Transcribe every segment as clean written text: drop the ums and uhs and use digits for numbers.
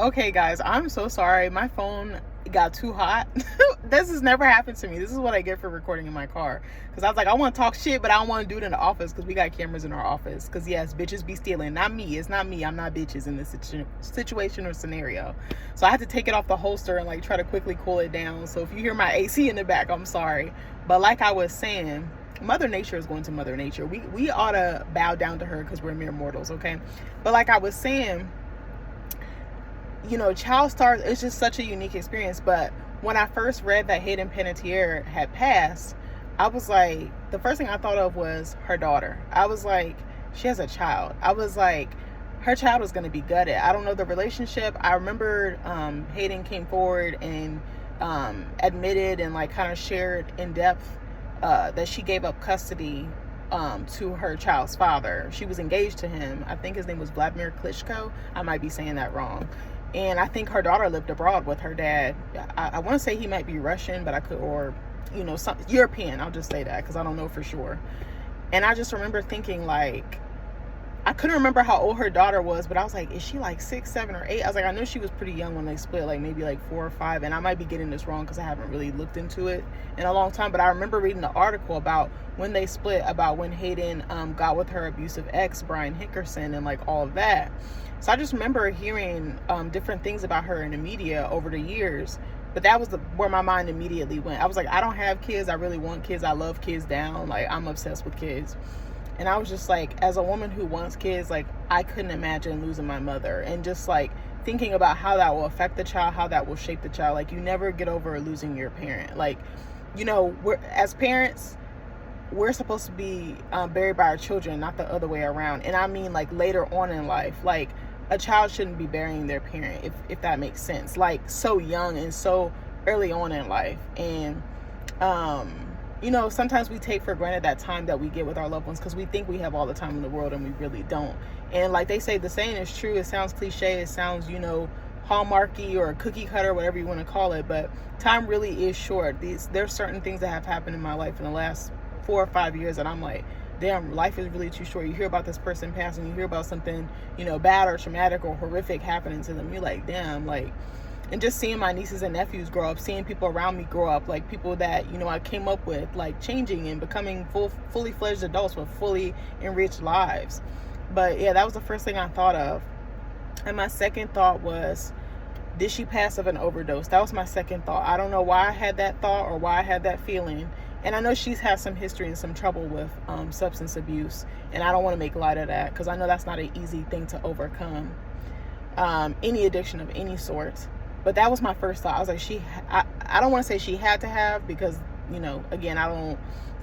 Okay, guys, I'm so sorry. My phone got too hot. This has never happened to me. This is what I get for recording in my car. Because I was like, I want to talk shit, but I don't want to do it in the office because we got cameras in our office. Because, yes, bitches be stealing. Not me. It's not me. I'm not bitches in this situation or scenario. So I had to take it off the holster and, like, try to quickly cool it down. So if you hear my AC in the back, I'm sorry. But like I was saying, Mother Nature is going to Mother Nature. We ought to bow down to her because we're mere mortals, okay? But like I was saying, child stars is just such a unique experience. But when I first read that Hayden Panettiere had passed, I was like, the first thing I thought of was her daughter. I was like, she has a child. I was like, her child was going to be gutted. I don't know the relationship. I remember Hayden came forward and admitted and like kind of shared in depth that she gave up custody to her child's father. She was engaged to him. I think his name was Vladimir Klitschko. I might be saying that wrong. And I think her daughter lived abroad with her dad. I want to say he might be Russian, but I could, or, some European. I'll just say that because I don't know for sure. And I just remember thinking, like, I couldn't remember how old her daughter was, but I was like, is she like 6, 7, or 8? I was like, I know she was pretty young when they split, like maybe like 4 or 5. And I might be getting this wrong because I haven't really looked into it in a long time. But I remember reading the article about when they split, about when Hayden got with her abusive ex, Brian Hickerson, and like all of that. So I just remember hearing different things about her in the media over the years. But that was where my mind immediately went. I was like, I don't have kids. I really want kids. I love kids down. Like, I'm obsessed with kids. And I was just like, as a woman who wants kids, like, I couldn't imagine losing my mother. And just like thinking about how that will affect the child, how that will shape the child. Like, you never get over losing your parent. Like, as parents, we're supposed to be buried by our children, not the other way around. And I mean, like, later on in life, like, a child shouldn't be burying their parent, if that makes sense. Like, so young and so early on in life. And sometimes we take for granted that time that we get with our loved ones because we think we have all the time in the world, and we really don't. And like they say, the saying is true. It sounds cliche. It sounds, hallmarky or cookie cutter, whatever you want to call it. But time really is short. There's certain things that have happened in my life in the last 4 or 5 years that I'm like, damn, life is really too short. You hear about this person passing, you hear about something, bad or traumatic or horrific happening to them. You're like, damn, like. And just seeing my nieces and nephews grow up, seeing people around me grow up, like people that, I came up with, like changing and becoming fully fledged adults with fully enriched lives. But yeah, that was the first thing I thought of. And my second thought was, did she pass of an overdose? That was my second thought. I don't know why I had that thought or why I had that feeling. And I know she's had some history and some trouble with substance abuse. And I don't want to make light of that because I know that's not an easy thing to overcome. Any addiction of any sort. But that was my first thought. I was like, I don't want to say she had to have because, again, I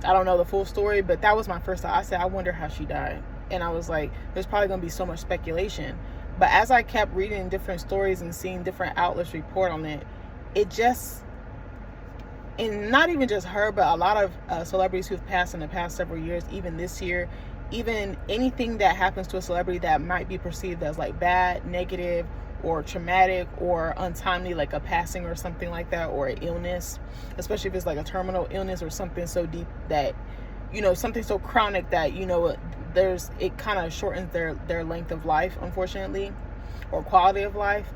don't know the full story, but that was my first thought. I said, I wonder how she died. And I was like, there's probably going to be so much speculation. But as I kept reading different stories and seeing different outlets report on it, and not even just her, but a lot of celebrities who've passed in the past several years, even this year, even anything that happens to a celebrity that might be perceived as like bad, negative, or traumatic or untimely, like a passing or something like that, or an illness, especially if it's like a terminal illness or something so deep that, something so chronic that, it kind of shortens their length of life, unfortunately, or quality of life.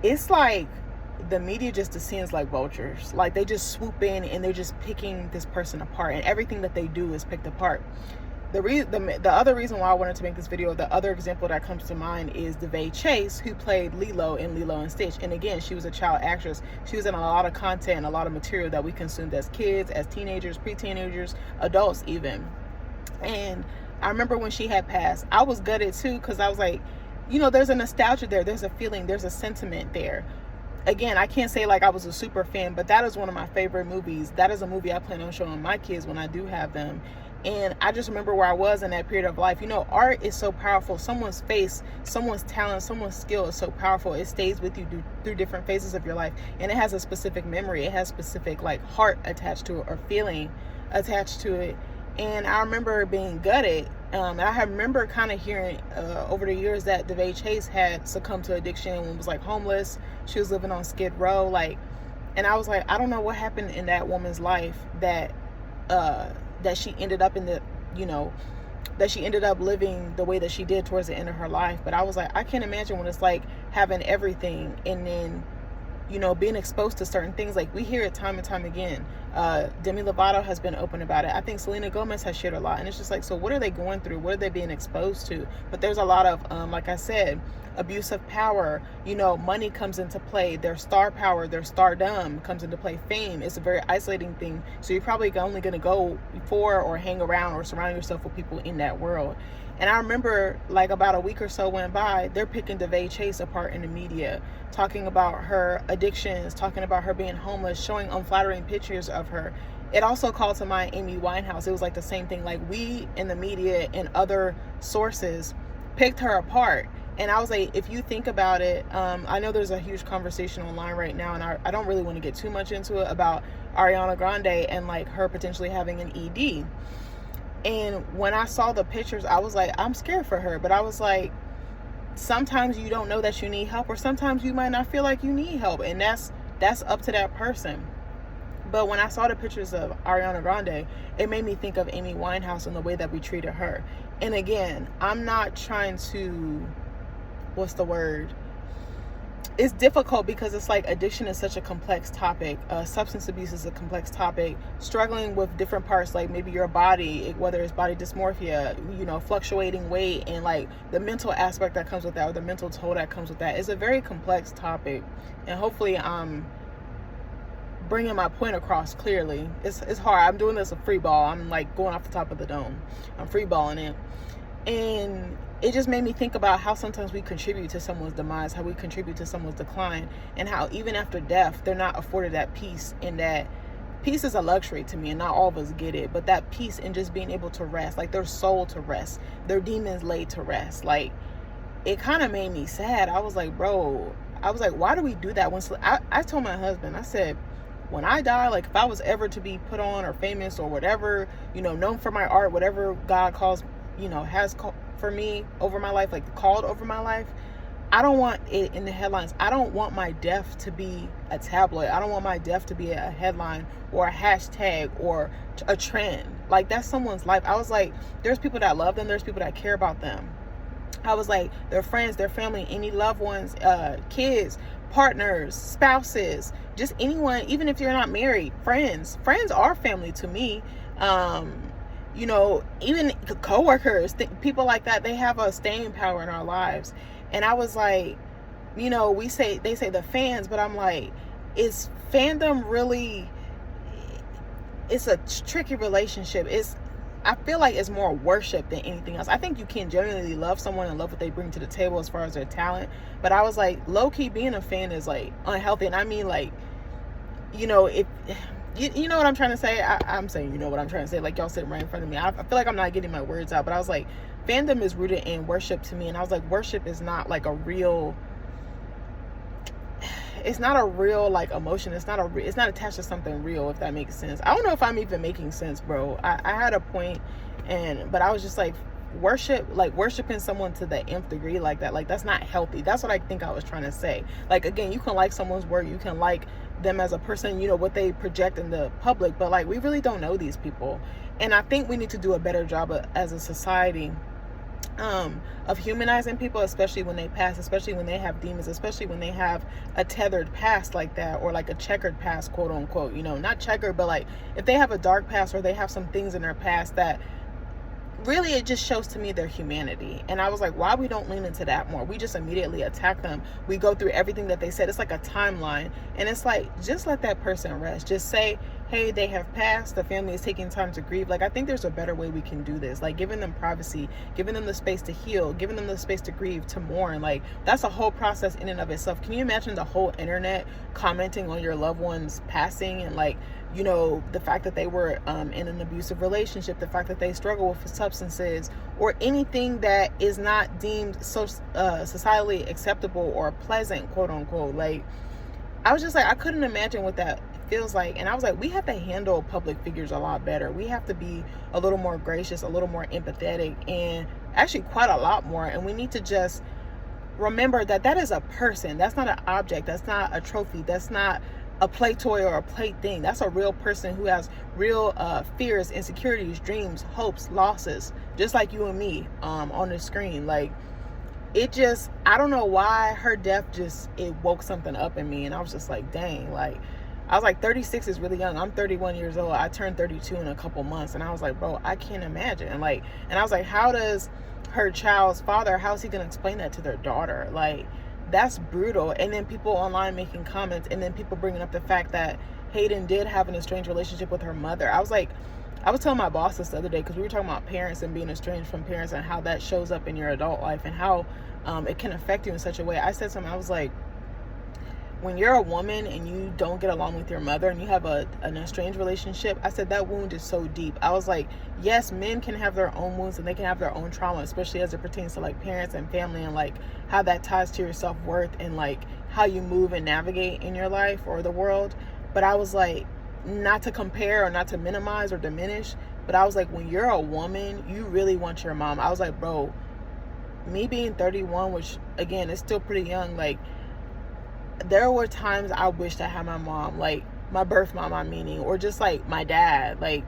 It's like the media just descends like vultures. Like, they just swoop in and they're just picking this person apart, and everything that they do is picked apart. The other reason why I wanted to make this video, the other example that comes to mind is DeVay Chase, who played Lilo in Lilo and Stitch. And again, she was a child actress. She was in a lot of content and a lot of material that we consumed as kids, as teenagers, pre-teenagers, adults even. And I remember when she had passed, I was gutted too, because I was like, there's a nostalgia there. There's a feeling. There's a sentiment there. Again, I can't say like I was a super fan, but that is one of my favorite movies. That is a movie I plan on showing my kids when I do have them. And I just remember where I was in that period of life. Art is so powerful. Someone's face, someone's talent, someone's skill is so powerful. It stays with you through different phases of your life. And it has a specific memory. It has specific like heart attached to it or feeling attached to it. And I remember being gutted. And I remember kind of hearing over the years that DeVay Chase had succumbed to addiction and was like homeless. She was living on Skid Row. And I was like, I don't know what happened in that woman's life that she ended up that she ended up living the way that she did towards the end of her life. But I was like, I can't imagine what it's like having everything, and then, you know, being exposed to certain things. Like, we hear it time and time again. Demi Lovato has been open about it. I think Selena Gomez has shared a lot. And it's just like, so what are they going through? What are they being exposed to? But there's a lot of, like I said, abuse of power. You know, money comes into play. Their star power, their stardom comes into play. Fame is a very isolating thing. So you're probably only going to go for or hang around or surround yourself with people in that world. And I remember, like, about a week or so went by, they're picking DeVay Chase apart in the media, talking about her addictions, talking about her being homeless, showing unflattering pictures of her. It also called to mind Amy Winehouse. It was like the same thing. Like, we in the media and other sources picked her apart. And I was like, if you think about it, I know there's a huge conversation online right now, and I don't really want to get too much into it, about Ariana Grande and, like, her potentially having an ED. And when I saw the pictures, I was like, I'm scared for her. But I was like, sometimes you don't know that you need help, or sometimes you might not feel like you need help. And that's up to that person. But when I saw the pictures of Ariana Grande, it made me think of Amy Winehouse and the way that we treated her. And again, I'm not trying to, what's the word? It's difficult because it's like addiction is such a complex topic. Substance abuse is a complex topic. Struggling with different parts, like maybe your body, whether it's body dysmorphia, you know, fluctuating weight, and like the mental aspect that comes with that, or the mental toll that comes with that, is a very complex topic. And hopefully I'm bringing my point across clearly. It's hard. I'm doing this a free ball. I'm like going off the top of the dome. I'm free balling it. And it just made me think about how sometimes we contribute to someone's demise, how we contribute to someone's decline, and how even after death, they're not afforded that peace. And that peace is a luxury to me, and not all of us get it. But that peace and just being able to rest, like their soul to rest, their demons laid to rest. Like, it kind of made me sad. I was like, bro, why do we do that? I told my husband, I said, when I die, like, if I was ever to be put on or famous or whatever, you know, known for my art, whatever God calls, you know, has called for me over my life, like called over my life, I don't want it in the headlines. I don't want my death to be a tabloid. I don't want my death to be a headline or a hashtag or a trend. Like, that's someone's life. I was like, there's people that love them. There's people that care about them. I was like, their friends, their family, any loved ones, kids, partners, spouses, just anyone, even if you're not married, friends are family to me. You know, even coworkers, people like that, they have a staying power in our lives. And I was like, you know, they say the fans, but I'm like, is fandom really, it's a tricky relationship. I feel like it's more worship than anything else. I think you can genuinely love someone and love what they bring to the table as far as their talent. But I was like, low-key, being a fan is like unhealthy. And I mean, like, you know, if you know what I'm trying to say, I'm saying, you know what I'm trying to say, like, y'all sitting right in front of me. I feel like I'm not getting my words out, but I was like, fandom is rooted in worship to me. And I was like, worship is not like it's not a real like emotion. It's not attached to something real, if that makes sense. I don't know if I'm even making sense, bro. I had a point, but I was just like, worshiping someone to the nth degree like that, like, that's not healthy. That's what I think I was trying to say. Like, again, you can like someone's work, you can like them as a person, you know, what they project in the public, but like, we really don't know these people. And I think we need to do a better job as a society of humanizing people, especially when they pass, especially when they have demons, especially when they have a tethered past like that, or like a checkered past, quote unquote, you know, not checkered, but like if they have a dark past, or they have some things in their past that really, it just shows to me their humanity. And I was like, why we don't lean into that more? We just immediately attack them. We go through everything that they said. It's like a timeline. And it's like, just let that person rest. Just say, hey, they have passed. The family is taking time to grieve. Like, I think there's a better way we can do this. Like, giving them privacy, giving them the space to heal, giving them the space to grieve, to mourn. Like, that's a whole process in and of itself. Can you imagine the whole internet commenting on your loved one's passing, and like, you know, the fact that they were in an abusive relationship, the fact that they struggle with substances, or anything that is not deemed so societally acceptable or pleasant, quote unquote. Like, I was just like, I couldn't imagine what that feels like. And I was like, we have to handle public figures a lot better. We have to be a little more gracious, a little more empathetic, and actually quite a lot more. And we need to just remember that that is a person. That's not an object. That's not a trophy. That's not a play toy or a play thing. That's a real person who has real fears, insecurities, dreams, hopes, losses, just like you and me on the screen. Like, it just, I don't know why her death just, it woke something up in me. And I was just like, dang, like, I was like, 36 is really young. I'm 31 years old. I turned 32 in a couple months. And I was like, bro, I can't imagine. Like, and I was like, how does her child's father, how's he going to explain that to their daughter? Like, that's brutal. And then people online making comments, and then people bringing up the fact that Hayden did have an estranged relationship with her mother. I was like, I was telling my boss this the other day, because we were talking about parents and being estranged from parents and how that shows up in your adult life and how it can affect you in such a way. I said something, I was like, when you're a woman and you don't get along with your mother and you have an estranged relationship, I said that wound is so deep. I was like, yes, men can have their own wounds and they can have their own trauma, especially as it pertains to like parents and family, and like how that ties to your self-worth and like how you move and navigate in your life or the world. But I was like, not to compare or not to minimize or diminish, but I was like, when you're a woman, you really want your mom. I was like, bro, me being 31, which again is still pretty young, like, there were times I wished I had my mom, like my birth mom, I'm meaning, or just like my dad. Like,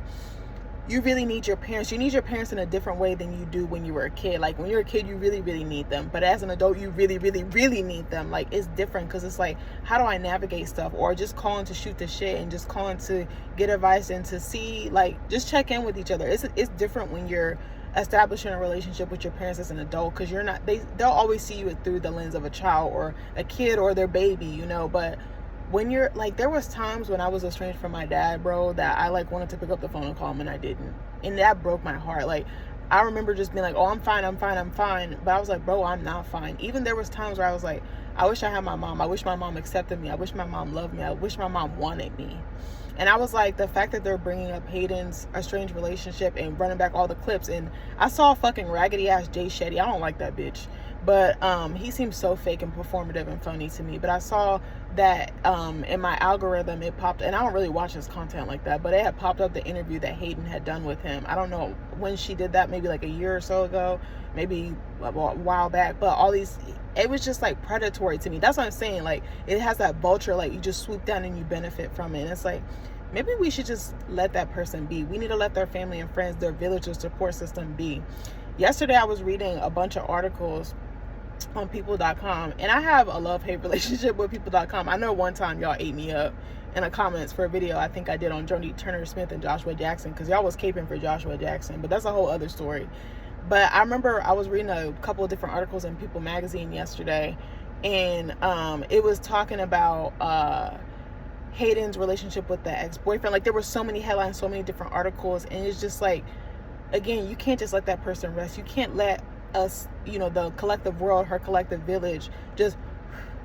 you really need your parents. You need your parents in a different way than you do when you were a kid. Like, when you're a kid, you really, really need them. But as an adult, you really, really, really need them. Like, it's different, because it's like, how do I navigate stuff? Or just calling to shoot the shit and just calling to get advice and to see, like, just check in with each other. It's different when you're establishing a relationship with your parents as an adult, because you're not, they'll always see you through the lens of a child or a kid or their baby, you know. But when you're like, there was times when I was estranged from my dad, bro, that I like wanted to pick up the phone and call him, and I didn't, and that broke my heart. Like, I remember just being like, oh, I'm fine, but I was like, bro, I'm not fine. Even there was times where I was like, I wish I had my mom. I wish my mom accepted me. I wish my mom loved me. I wish my mom wanted me. And I was like, the fact that they're bringing up Hayden's estranged relationship and running back all the clips, and I saw fucking raggedy ass Jay Shetty. I don't like that bitch, but he seems so fake and performative and funny to me. But I saw that in my algorithm it popped, and I don't really watch his content like that, but it had popped up the interview that Hayden had done with him. I don't know when she did that, maybe like a year or so ago, maybe a while back, but all these, it was just like predatory to me. That's what I'm saying. Like, it has that vulture, like you just swoop down and you benefit from it. And it's like, maybe we should just let that person be. We need to let their family and friends, their village or support system be. Yesterday I was reading a bunch of articles on people.com, and I have a love-hate relationship with people.com. I know one time y'all ate me up in the comments for a video I think I did on Joni Turner Smith and Joshua Jackson, because y'all was caping for Joshua Jackson, but that's a whole other story. But I remember I was reading a couple of different articles in People magazine yesterday, and it was talking about Hayden's relationship with the ex-boyfriend. Like, there were so many headlines, so many different articles, and it's just like, again, you can't just let that person rest. You can't let us, you know, the collective world, her collective village, just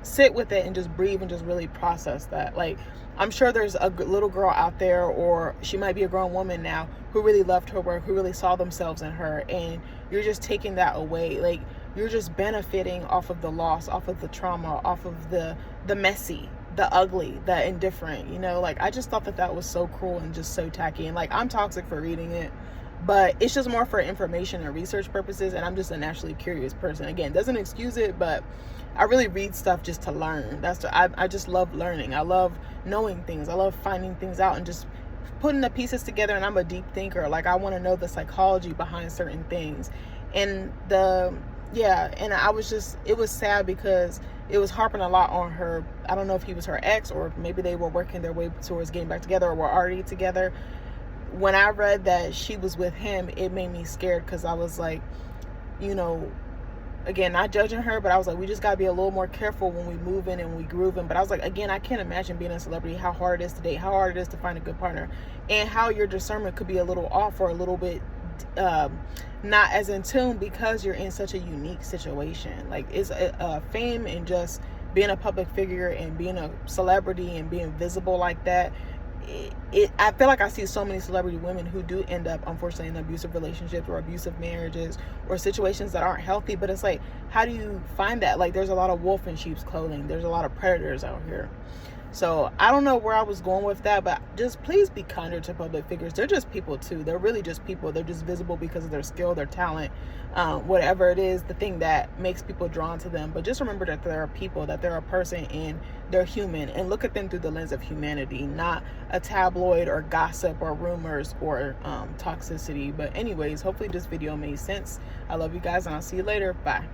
sit with it and just breathe and just really process that. Like, I'm sure there's a little girl out there, or she might be a grown woman now, who really loved her work, who really saw themselves in her, and you're just taking that away. Like, you're just benefiting off of the loss, off of the trauma, off of the messy, the ugly, the indifferent, you know. Like, I just thought that was so cruel and just so tacky. And like, I'm toxic for reading it, but it's just more for information and research purposes, and I'm just a naturally curious person. Again, doesn't excuse it, but I really read stuff just to learn. I just love learning. I love knowing things. I love finding things out and just putting the pieces together. And I'm a deep thinker. Like, I want to know the psychology behind certain things. And and I was just, it was sad because it was harping a lot on her. I don't know if he was her ex, or maybe they were working their way towards getting back together, or were already together. When I read that she was with him, it made me scared, because I was like, you know, again, not judging her, but I was like, we just gotta be a little more careful when we move in and we groove in. But I was like, again, I can't imagine being a celebrity, how hard it is to date, how hard it is to find a good partner, and how your discernment could be a little off or a little bit not as in tune, because you're in such a unique situation. Like, it's fame and just being a public figure and being a celebrity and being visible like that. I feel like I see so many celebrity women who do end up, unfortunately, in abusive relationships or abusive marriages or situations that aren't healthy. But it's like, how do you find that? Like, there's a lot of wolf in sheep's clothing. There's a lot of predators out here. So I don't know where I was going with that, but just please be kinder to public figures. They're just people too. They're really just people. They're just visible because of their skill, their talent, whatever it is, the thing that makes people drawn to them. But just remember that they're people, that they're a person, and they're human, and look at them through the lens of humanity, not a tabloid or gossip or rumors or toxicity. But anyways, hopefully this video made sense. I love you guys, and I'll see you later. Bye.